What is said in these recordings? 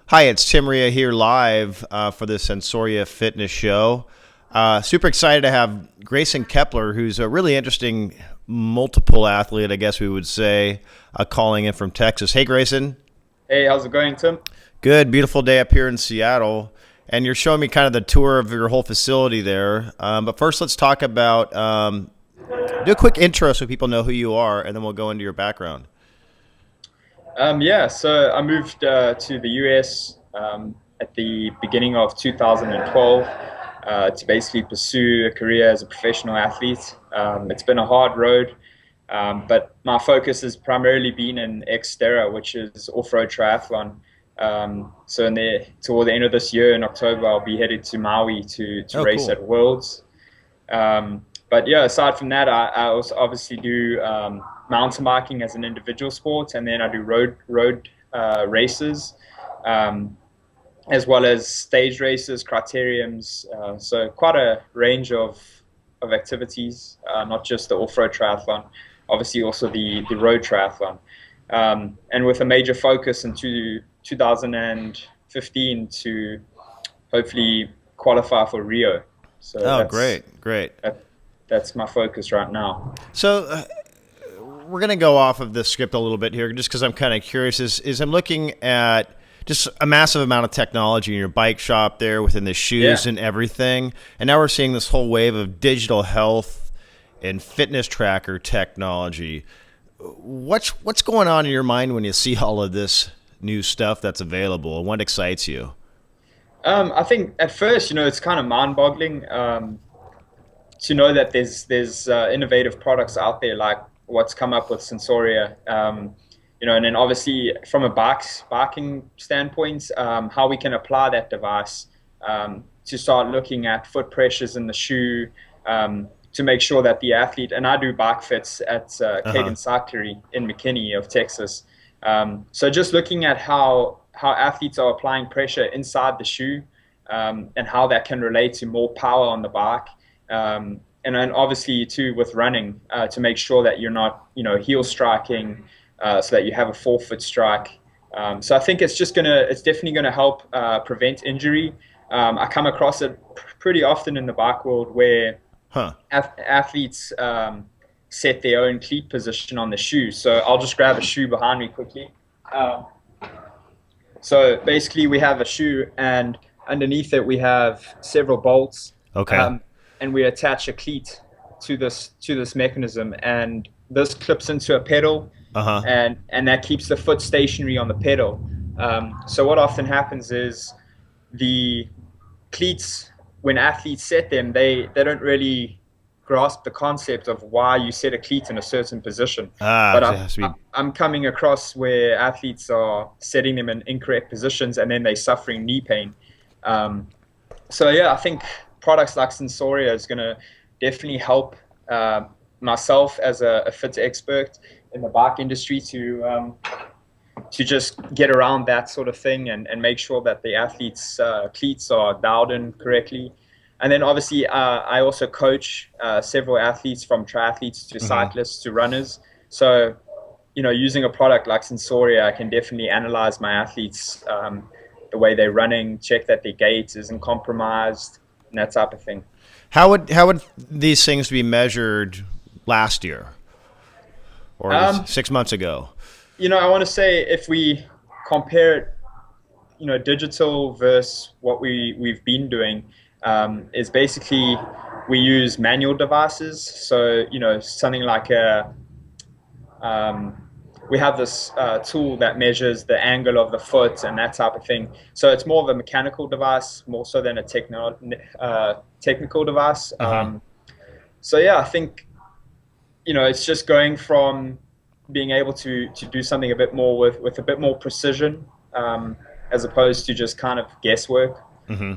Hi, it's Tim Ria here live for the Sensoria Fitness Show. Super excited to have Grayson Keppler, who's a really interesting multiple athlete, I guess we would say, calling in from Texas. Hey, Grayson. Hey, how's it going, Tim? Good, beautiful day up here in Seattle. And you're showing me kind of the tour of your whole facility there. But first, let's talk about do a quick intro so people know who you are, and then we'll go into your background. Yeah, so I moved to the US at the beginning of 2012 to basically pursue a career as a professional athlete. It's been a hard road, but my focus has primarily been in Xterra, which is off-road triathlon. So toward the end of this year in October, I'll be headed to Maui to Oh, race cool. at Worlds. But yeah, aside from that, I also obviously do mountain biking as an individual sport, and then I do road races, um, as well as stage races, criteriums. So quite a range of activities, not just the off-road triathlon, obviously also the road triathlon, and with a major focus into 2015 to hopefully qualify for Rio. So Oh, great, great. that's my focus right now. So we're going to go off of the script a little bit here just because I'm kind of curious is I'm looking at just a massive amount of technology in your bike shop there within the shoes Yeah. and everything. And now we're seeing this whole wave of digital health and fitness tracker technology. What's going on in your mind when you see all of this new stuff that's available and what excites you? I think at first, it's kind of mind-boggling to know that there's innovative products out there like what's come up with Sensoria. And then obviously from a biking standpoint, how we can apply that device to start looking at foot pressures in the shoe, to make sure that the athlete, and I do bike fits at Uh-huh. Kagan Cyclery in McKinney of Texas. So just looking at how athletes are applying pressure inside the shoe, and how that can relate to more power on the bike. And then obviously too with running, to make sure that you're not heel striking, so that you have a forefoot strike. So I think it's definitely gonna help prevent injury. I come across it pretty often in the bike world where Huh. athletes set their own cleat position on the shoe. So I'll just grab a shoe behind me quickly. Um, so basically, we have a shoe, and underneath it we have several bolts, Okay. um, and we attach a cleat to this mechanism, and this clips into a pedal, Uh-huh. and that keeps the foot stationary on the pedal. So what often happens is the cleats, when athletes set them, they don't really grasp the concept of why you set a cleat in a certain position. Ah, But it has to be. I'm coming across where athletes are setting them in incorrect positions and then they're suffering knee pain. Um, so yeah, I think products like Sensoria is going to definitely help myself as a fit expert in the bike industry to just get around that sort of thing and make sure that the athletes' cleats are dialed in correctly. And then obviously, I also coach several athletes, from triathletes to Mhm. cyclists to runners. So, using a product like Sensoria, I can definitely analyze my athletes, the way they're running, check that their gait isn't compromised, and that type of thing. How would these things be measured last year or this Um, 6 months ago? I want to say if we compare it, digital versus what we've been doing, is basically we use manual devices. So, something like um, we have this tool that measures the angle of the foot and that type of thing. So it's more of a mechanical device, more so than a technical device. Hmm. So yeah, I think it's just going from being able to do something a bit more with a bit more precision, as opposed to just kind of guesswork. Hmm.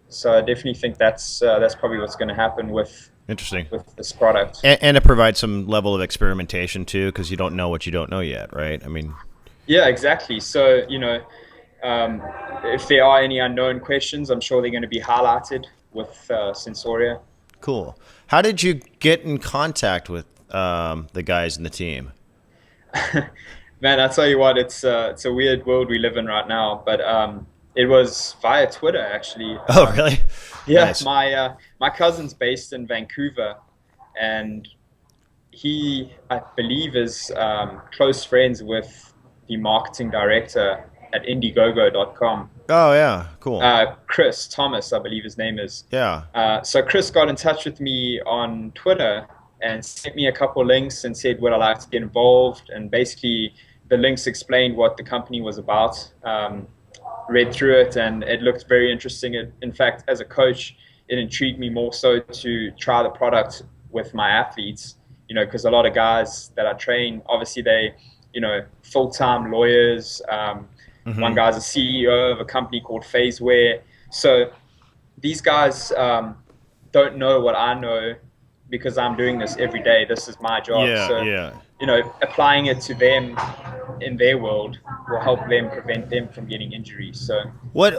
So I definitely think that's probably what's going to happen Interesting. with this product. And it provides some level of experimentation too, because you don't know what you don't know yet, right? I mean, Yeah, exactly. So um, if there are any unknown questions, I'm sure they're going to be highlighted with Sensoria. cool. How did you get in contact with the guys in the team? Man, I tell you what, it's a weird world we live in right now. But It was via Twitter, actually. Oh, really? Yeah, Nice. my cousin's based in Vancouver, and he, I believe, is close friends with the marketing director at Indiegogo.com. Oh, yeah. Cool. Chris Thomas, I believe his name is. Yeah. So Chris got in touch with me on Twitter and sent me a couple links and said, would I like to get involved? And basically, the links explained what the company was about. Read through it, and it looked very interesting. In fact, as a coach, it intrigued me more so to try the product with my athletes. Because a lot of guys that I train, obviously they, full-time lawyers. One Hmm. guy's a CEO of a company called Phaseware. So these guys don't know what I know because I'm doing this every day. This is my job. Yeah, So, yeah. applying it to them in their world will help them prevent them from getting injuries. So, What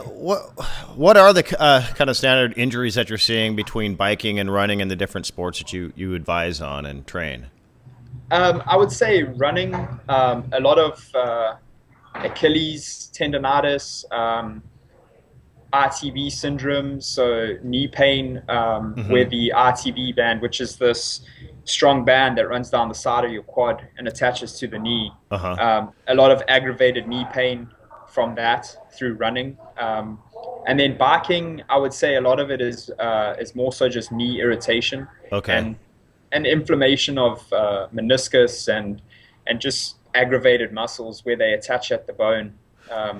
what are the kind of standard injuries that you're seeing between biking and running and the different sports that you advise on and train? I would say running, a lot of Achilles tendonitis, RTB syndrome, so knee pain, where Hmm. the RTB band, which is this strong band that runs down the side of your quad and attaches to the knee, Uh huh. a lot of aggravated knee pain from that through running. And then biking, I would say a lot of it is more so just knee irritation Okay. and inflammation of meniscus and just aggravated muscles where they attach at the bone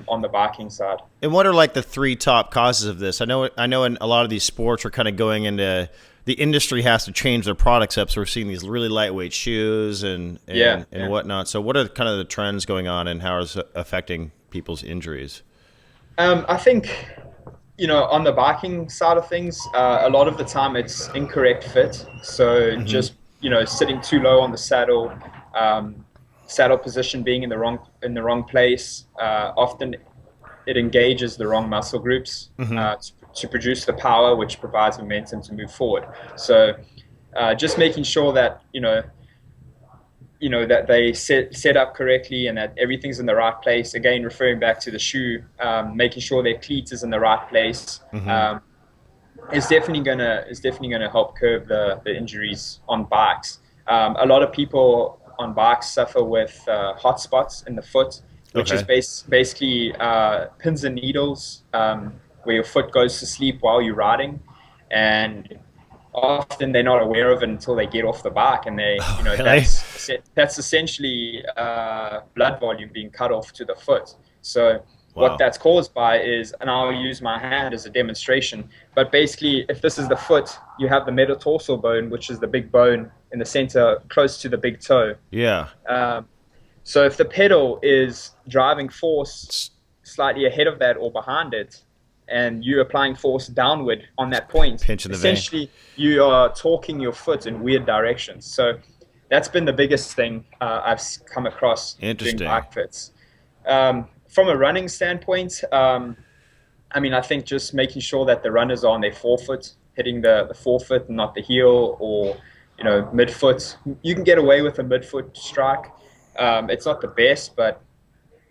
on the biking side. And what are like the three top causes of this? I know in a lot of these sports are kind of going into the industry has to change their products up, so we're seeing these really lightweight shoes and Yeah, and yeah. whatnot. So what are kind of the trends going on, and how is it affecting people's injuries? I think, on the biking side of things, a lot of the time it's incorrect fit. So Hmm. just, sitting too low on the saddle, um, saddle position being in the wrong place. Often it engages the wrong muscle groups Hmm. to produce the power which provides momentum to move forward. So just making sure that that they set up correctly and that everything's in the right place. Again, referring back to the shoe, making sure their cleat is in the right place Hmm. is definitely gonna help curb the injuries on bikes. A lot of people on bikes suffer with hot spots in the foot, which is Okay. basically pins and needles, where your foot goes to sleep while you're riding, and often they're not aware of it until they get off the bike, and they, Oh, really? that's essentially blood volume being cut off to the foot. So what Wow. that's caused by is, and I'll use my hand as a demonstration, but basically, if this is the foot, you have the metatarsal bone, which is the big bone in the center, close to the big toe. Yeah. Um, so if the pedal is driving force It's slightly ahead of that or behind it, and you're applying force downward on that point, pinch in the vein. essentially you are torquing your foot in weird directions. So that's been the biggest thing I've come across doing Interesting. bike fits. From a running standpoint, I mean, I think just making sure that the runners are on their forefoot, hitting the forefoot and not the heel, or midfoot. You can get away with a midfoot strike. It's not the best, but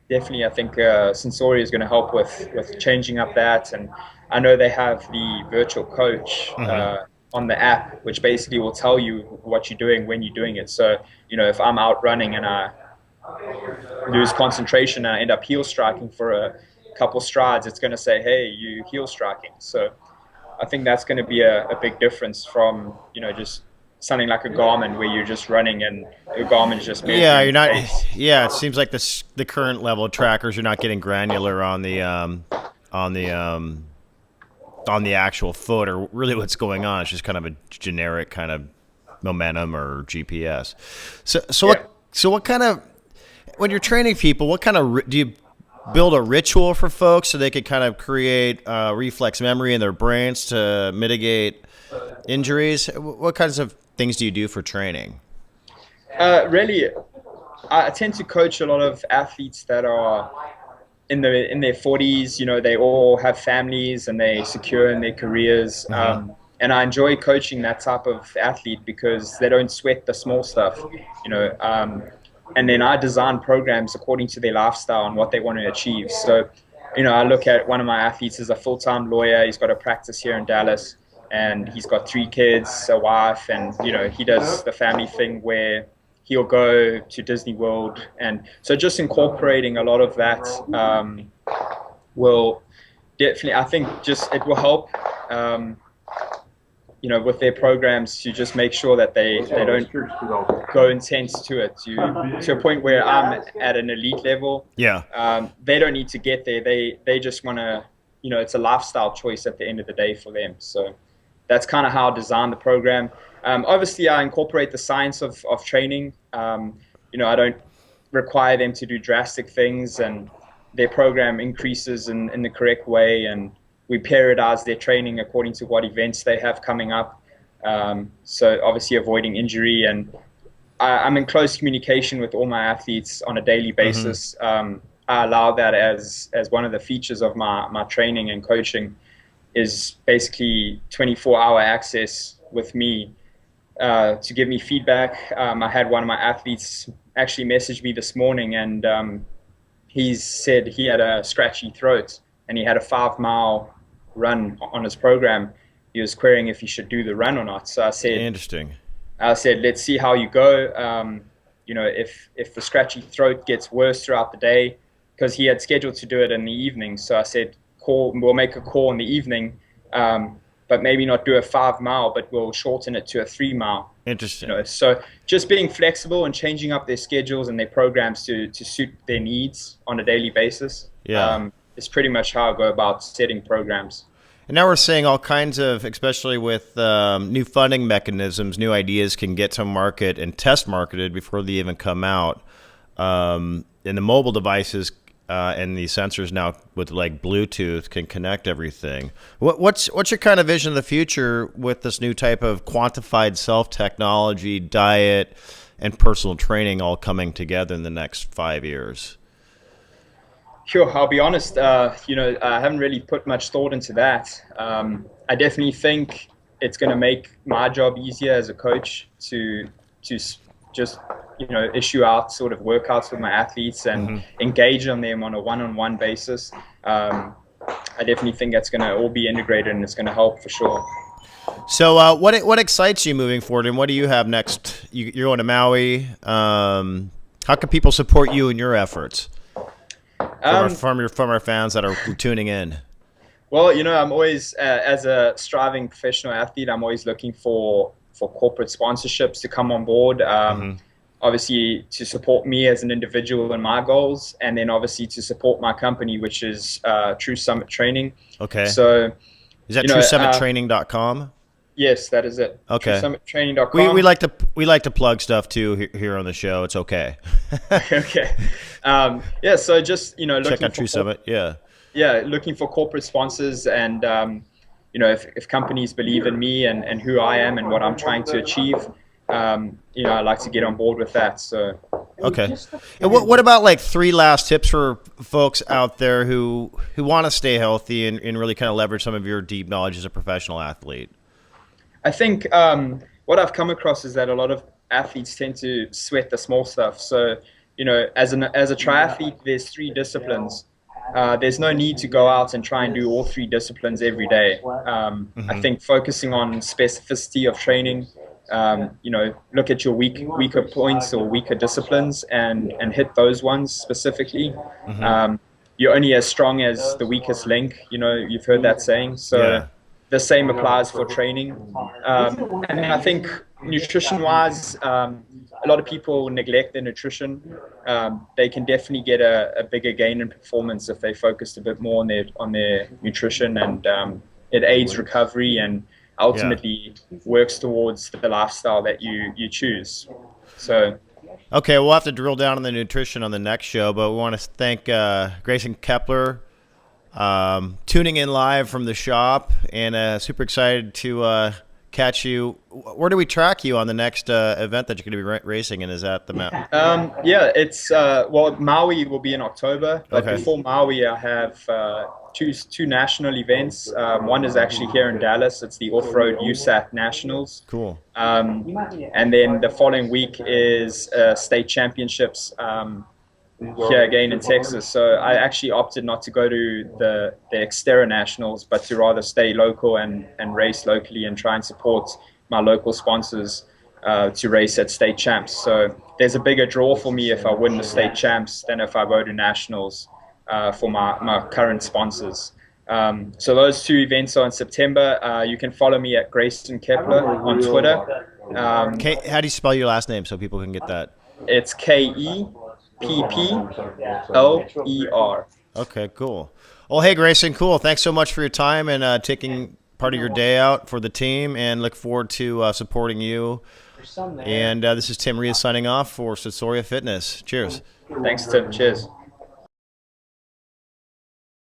definitely I think Sensoria is going to help with changing up that. And I know they have the virtual coach Hmm. on the app, which basically will tell you what you're doing when you're doing it. So if I'm out running and I lose concentration and I end up heel striking for a couple strides, it's going to say, hey, you heel striking. So I think that's going to be a big difference from just something like a Garmin where you're just running and your Garmin's just Yeah, measuring you're not. pace. Yeah, it seems like the current level trackers, you're not getting granular on the on the actual foot or really what's going on. It's just kind of a generic kind of momentum or GPS. Yeah. So what kind of when you're training people, what kind of do you build a ritual for folks so they could kind of create reflex memory in their brains to mitigate injuries? What kinds of things do you do for training? Really, I tend to coach a lot of athletes that are in their 40s. They all have families and they secure in their careers. Hmm. And I enjoy coaching that type of athlete because they don't sweat the small stuff. And then I design programs according to their lifestyle and what they want to achieve. So I look at one of my athletes as a full-time lawyer. He's got a practice here in Dallas, and he's got 3 kids, a wife, and he does the family thing where he'll go to Disney World, and so just incorporating a lot of that will definitely, I think, just it will help. Um, with their programs to just make sure that they don't go intense to it to a point where I'm at an elite level. Yeah. They don't need to get there. They just want to, it's a lifestyle choice at the end of the day for them. So that's kind of how I designed the program. Obviously, I incorporate the science of training. I don't require them to do drastic things, and their program increases in the correct way, and we periodize their training according to what events they have coming up. So obviously avoiding injury, and I'm in close communication with all my athletes on a daily basis. I allow that as one of the features of my training and coaching is basically 24-hour access with me to give me feedback. I had one of my athletes actually message me this morning, and he said he had a scratchy throat and he had a 5-mile run on his program. He was querying if he should do the run or not. So I said, Interesting. let's see how you go. If the scratchy throat gets worse throughout the day, because he had scheduled to do it in the evening. So I said, we'll make a call in the evening, but maybe not do a 5-mile, but we'll shorten it to a 3-mile. Interesting. So just being flexible and changing up their schedules and their programs to suit their needs on a daily basis. Yeah. Is pretty much how I go about setting programs. And now we're seeing all kinds of, especially with new funding mechanisms, new ideas can get to market and test marketed before they even come out. And the mobile devices and the sensors now with like Bluetooth can connect everything. What's your kind of vision of the future with this new type of quantified self technology, diet, and personal training all coming together in the next 5 years? Sure, I'll be honest. I haven't really put much thought into that. I definitely think it's going to make my job easier as a coach to just issue out sort of workouts with my athletes and engage on them on a one-on-one basis. I definitely think that's going to all be integrated, and it's going to help for sure. So, what excites you moving forward, and what do you have next? You're going to Maui. How can people support you in your efforts? From our fans that are tuning in. Well, I'm always, as a striving professional athlete, I'm always looking for corporate sponsorships to come on board. Obviously, to support me as an individual and my goals, and then obviously to support my company, which is True Summit Training. Okay. So, is that TrueSummitTraining.com? Yes, that is it. Okay. TrueSummitTraining.com. We like to plug stuff too here on the show. It's okay. Okay. Yeah. So just looking check out True Summit. Yeah. Yeah, looking for corporate sponsors, and if companies believe in me and who I am and what I'm trying to achieve, I like to get on board with that. So. Okay. And what about like 3 last tips for folks out there who want to stay healthy and really kind of leverage some of your deep knowledge as a professional athlete? I think what I've come across is that a lot of athletes tend to sweat the small stuff. So, as a triathlete, there's 3 disciplines. There's no need to go out and try and do all 3 disciplines every day. I think focusing on specificity of training, look at your weaker points or weaker disciplines and hit those ones specifically. You're only as strong as the weakest link. You've heard that saying. So. Yeah. The same applies for training. And I think nutrition-wise, a lot of people neglect their nutrition. They can definitely get a bigger gain in performance if they focused a bit more on their nutrition, and it aids recovery and ultimately works towards the lifestyle that you choose. So. Okay, we'll have to drill down on the nutrition on the next show, but we want to thank Grayson Keppler. Tuning in live from the shop, and super excited to catch you. Where do we track you on the next event that you're going to be racing in? Is that the mountain? Yeah, it's Maui will be in October, but before Maui I have two national events. One is actually here in Dallas. It's the Off-Road USAT Nationals. Cool. And then the following week is state championships here again in Texas. So I actually opted not to go to the Xterra Nationals, but to rather stay local and race locally and try and support my local sponsors to race at state champs. So there's a bigger draw for me if I win the state champs than if I go to nationals for my current sponsors. So those two events are in September. You can follow me at Grayson Keppler on Twitter. How do you spell your last name so people can get that? It's Keppler. Okay, cool. Well, hey, Grayson, cool. Thanks so much for your time and taking part of your day out for the team, and look forward to supporting you. And this is Tim Rhea signing off for Sensoria Fitness. Cheers. Thanks, Tim. Cheers.